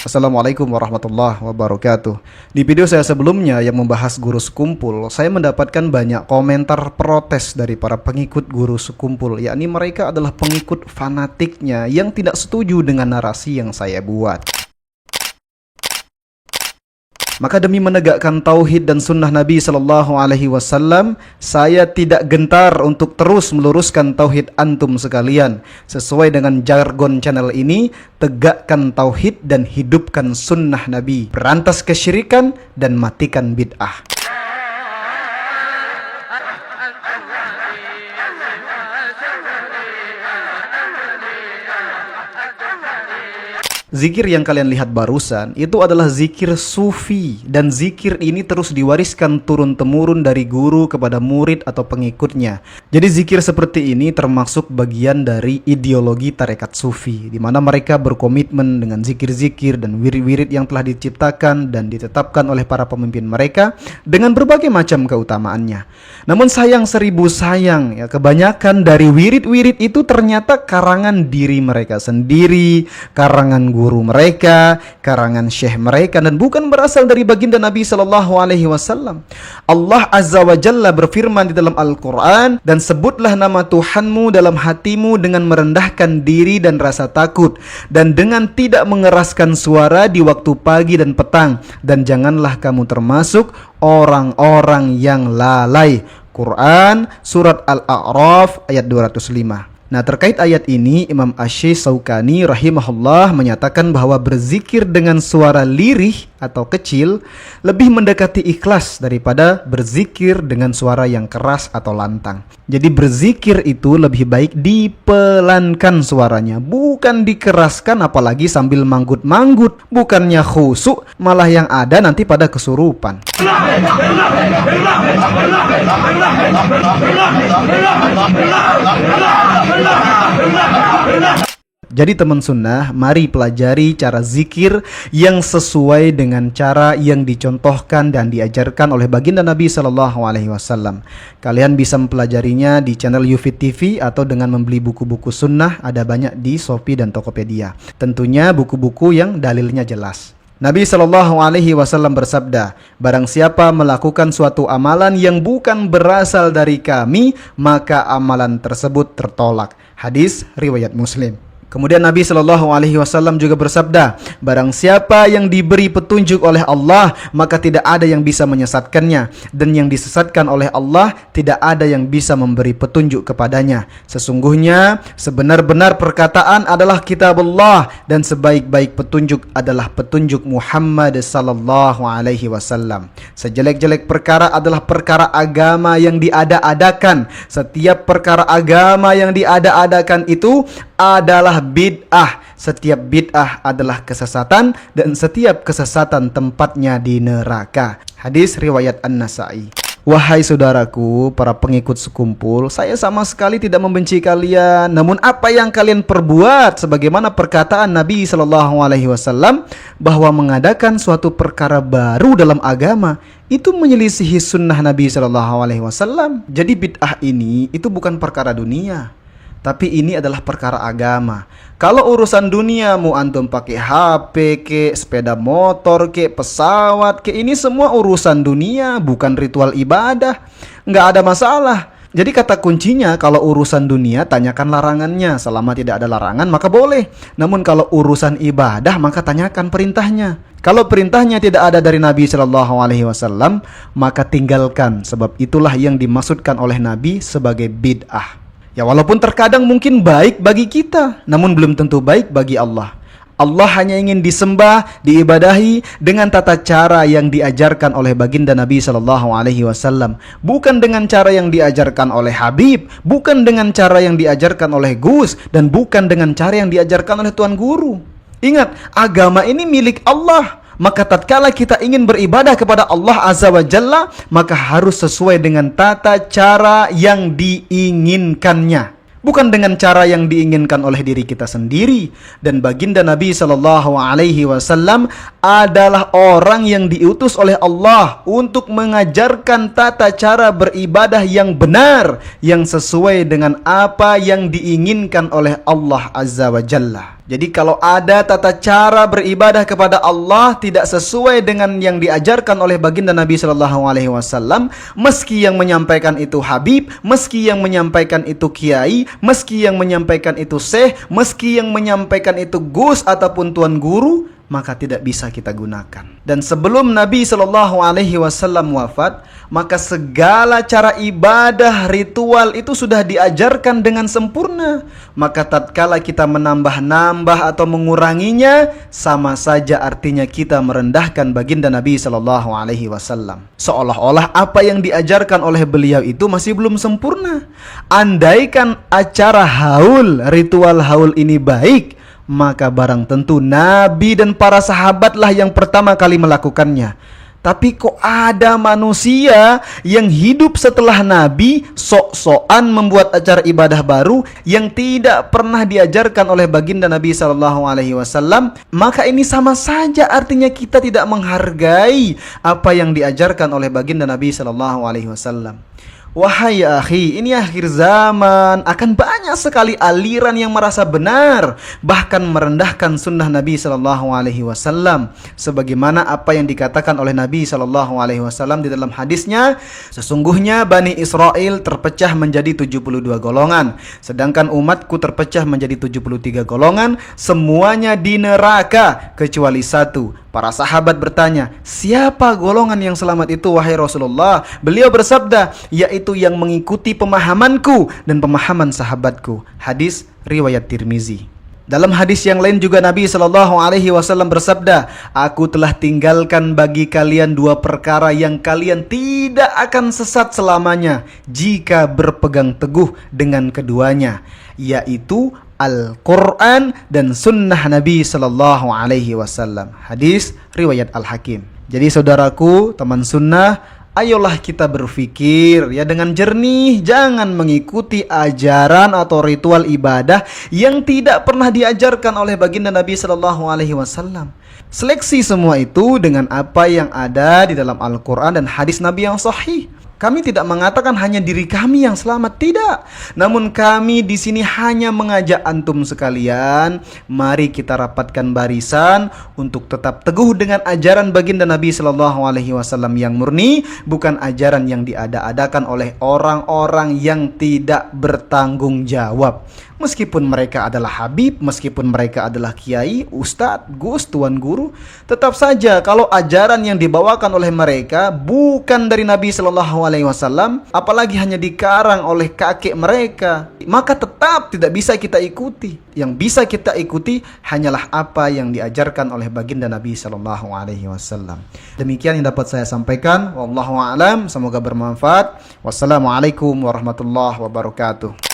Assalamualaikum warahmatullahi wabarakatuh. Di video saya sebelumnya yang membahas guru sekumpul, saya mendapatkan banyak komentar protes dari para pengikut guru sekumpul, yakni mereka adalah pengikut fanatiknya yang tidak setuju dengan narasi yang saya buat. Maka demi menegakkan tauhid dan sunnah Nabi Sallallahu Alaihi Wasallam, saya tidak gentar untuk terus meluruskan tauhid antum sekalian. Sesuai dengan jargon channel ini, tegakkan tauhid dan hidupkan sunnah Nabi. Berantas kesyirikan dan matikan bid'ah. Zikir yang kalian lihat barusan itu adalah zikir sufi, dan zikir ini terus diwariskan turun-temurun dari guru kepada murid atau pengikutnya. Jadi zikir seperti ini termasuk bagian dari ideologi tarekat sufi, di mana mereka berkomitmen dengan zikir-zikir dan wirid-wirid yang telah diciptakan dan ditetapkan oleh para pemimpin mereka dengan berbagai macam keutamaannya. Namun sayang seribu sayang, ya, kebanyakan dari wirid-wirid itu ternyata karangan diri mereka sendiri, karangan guru mereka, karangan syekh mereka, dan bukan berasal dari baginda Nabi Sallallahu Alaihi Wasallam. Allah Azza wa Jalla berfirman di dalam Al-Quran, dan sebutlah nama Tuhanmu dalam hatimu dengan merendahkan diri dan rasa takut, dan dengan tidak mengeraskan suara di waktu pagi dan petang, dan janganlah kamu termasuk orang-orang yang lalai. Quran Surat Al-A'raf ayat 205. Nah, terkait ayat ini, Imam Asy-Syaukani rahimahullah menyatakan bahwa berzikir dengan suara lirih atau kecil lebih mendekati ikhlas daripada berzikir dengan suara yang keras atau lantang. Jadi berzikir itu lebih baik dipelankan suaranya, bukan dikeraskan, apalagi sambil manggut-manggut. Bukannya khusyuk, malah yang ada nanti pada kesurupan. Jadi teman sunnah, mari pelajari cara zikir yang sesuai dengan cara yang dicontohkan dan diajarkan oleh baginda Nabi Sallallahu Alaihi Wasallam. Kalian bisa mempelajarinya di channel Yufid TV atau dengan membeli buku-buku sunnah, ada banyak di Shopee dan Tokopedia. Tentunya buku-buku yang dalilnya jelas. Nabi Sallallahu Alaihi Wasallam bersabda, barang siapa melakukan suatu amalan yang bukan berasal dari kami, maka amalan tersebut tertolak. Hadis riwayat Muslim. Kemudian Nabi Shallallahu Alaihi Wasallam juga bersabda, barang siapa yang diberi petunjuk oleh Allah, maka tidak ada yang bisa menyesatkannya, dan yang disesatkan oleh Allah tidak ada yang bisa memberi petunjuk kepadanya. Sesungguhnya sebenar-benar perkataan adalah kitabullah, dan sebaik-baik petunjuk adalah petunjuk Muhammad Sallallahu Alaihi Wasallam. Sejelek-jelek perkara adalah perkara agama yang diada-adakan. Setiap perkara agama yang diada-adakan itu adalah bid'ah. Setiap bid'ah adalah kesesatan, dan setiap kesesatan tempatnya di neraka. Hadis riwayat An-Nasa'i. Wahai saudaraku, para pengikut sekumpul, saya sama sekali tidak membenci kalian. Namun apa yang kalian perbuat, sebagaimana perkataan Nabi Sallallahu Alaihi Wasallam bahwa mengadakan suatu perkara baru dalam agama itu menyelisihi sunnah Nabi Sallallahu Alaihi Wasallam. Jadi bid'ah ini itu bukan perkara dunia, tapi ini adalah perkara agama. Kalau urusan dunia, mau antum pakai HP ke, sepeda motor ke, pesawat ke, ini semua urusan dunia, bukan ritual ibadah. Nggak ada masalah. Jadi kata kuncinya, kalau urusan dunia, tanyakan larangannya. Selama tidak ada larangan, maka boleh. Namun kalau urusan ibadah, maka tanyakan perintahnya. Kalau perintahnya tidak ada dari Nabi Shallallahu Alaihi Wasallam, maka tinggalkan. Sebab itulah yang dimaksudkan oleh Nabi sebagai bid'ah. Ya, walaupun terkadang mungkin baik bagi kita, namun belum tentu baik bagi Allah. Allah hanya ingin disembah, diibadahi dengan tata cara yang diajarkan oleh baginda Nabi Sallallahu Alaihi Wasallam, bukan dengan cara yang diajarkan oleh Habib, bukan dengan cara yang diajarkan oleh Gus, dan bukan dengan cara yang diajarkan oleh Tuan Guru. Ingat, agama ini milik Allah. Maka tatkala kita ingin beribadah kepada Allah Azza wa Jalla, maka harus sesuai dengan tata cara yang diinginkannya. bukan dengan cara yang diinginkan oleh diri kita sendiri. Dan baginda Nabi Shallallahu Alaihi Wasallam adalah orang yang diutus oleh Allah untuk mengajarkan tata cara beribadah yang benar, yang sesuai dengan apa yang diinginkan oleh Allah Azza wa Jalla. Jadi kalau ada tata cara beribadah kepada Allah tidak sesuai dengan yang diajarkan oleh baginda Nabi Shallallahu Alaihi Wasallam, meski yang menyampaikan itu Habib, meski yang menyampaikan itu Kiai, meski yang menyampaikan itu Syekh, meski yang menyampaikan itu Gus ataupun Tuan Guru, maka tidak bisa kita gunakan. Dan sebelum Nabi Shallallahu Alaihi Wasallam wafat, maka segala cara ibadah ritual itu sudah diajarkan dengan sempurna. Maka tatkala kita menambah-nambah atau menguranginya, sama saja artinya kita merendahkan baginda Nabi Shallallahu Alaihi Wasallam. Seolah-olah apa yang diajarkan oleh beliau itu masih belum sempurna. Andaikan acara haul, ritual haul ini baik, maka barang tentu Nabi dan para sahabatlah yang pertama kali melakukannya. Tapi kok ada manusia yang hidup setelah Nabi sok-sokan membuat acara ibadah baru yang tidak pernah diajarkan oleh baginda Nabi Shallallahu Alaihi Wasallam? Maka ini sama saja artinya kita tidak menghargai apa yang diajarkan oleh baginda Nabi Shallallahu Alaihi Wasallam. Wahai akhi, ini akhir zaman, akan banyak sekali aliran yang merasa benar, bahkan merendahkan sunnah Nabi Shallallahu Alaihi Wasallam. Sebagaimana apa yang dikatakan oleh Nabi Shallallahu Alaihi Wasallam di dalam hadisnya, sesungguhnya Bani Israel terpecah menjadi 72 golongan, sedangkan umatku terpecah menjadi 73 golongan, semuanya di neraka kecuali satu. Para sahabat bertanya, siapa golongan yang selamat itu wahai Rasulullah? Beliau bersabda, yaitu yang mengikuti pemahamanku dan pemahaman sahabatku. Hadis riwayat Tirmizi. Dalam hadis yang lain juga Nabi Shallallahu Alaihi Wasallam bersabda, aku telah tinggalkan bagi kalian dua perkara yang kalian tidak akan sesat selamanya jika berpegang teguh dengan keduanya, yaitu Al-Quran dan sunnah Nabi Sallallahu Alaihi Wasallam. Hadis riwayat Al-Hakim. Jadi saudaraku, teman sunnah, ayolah kita berpikir ya dengan jernih, jangan mengikuti ajaran atau ritual ibadah yang tidak pernah diajarkan oleh baginda Nabi Sallallahu Alaihi Wasallam. Seleksi semua itu dengan apa yang ada di dalam Al-Quran dan hadis Nabi yang sahih. Kami tidak mengatakan hanya diri kami yang selamat, tidak. Namun kami di sini hanya mengajak antum sekalian, mari kita rapatkan barisan untuk tetap teguh dengan ajaran baginda Nabi Shallallahu Alaihi Wasallam yang murni, bukan ajaran yang diada-adakan oleh orang-orang yang tidak bertanggung jawab. Meskipun mereka adalah Habib, meskipun mereka adalah Kiai, Ustadz, Gus, Tuan Guru, tetap saja kalau ajaran yang dibawakan oleh mereka bukan dari Nabi Shallallahu Alaihi Wasallam, apalagi hanya dikarang oleh kakek mereka, maka tetap tidak bisa kita ikuti. Yang bisa kita ikuti hanyalah apa yang diajarkan oleh baginda Nabi Shallallahu Alaihi Wasallam. Demikian yang dapat saya sampaikan. Wallahu a'lam. Semoga bermanfaat. Wassalamualaikum warahmatullahi wabarakatuh.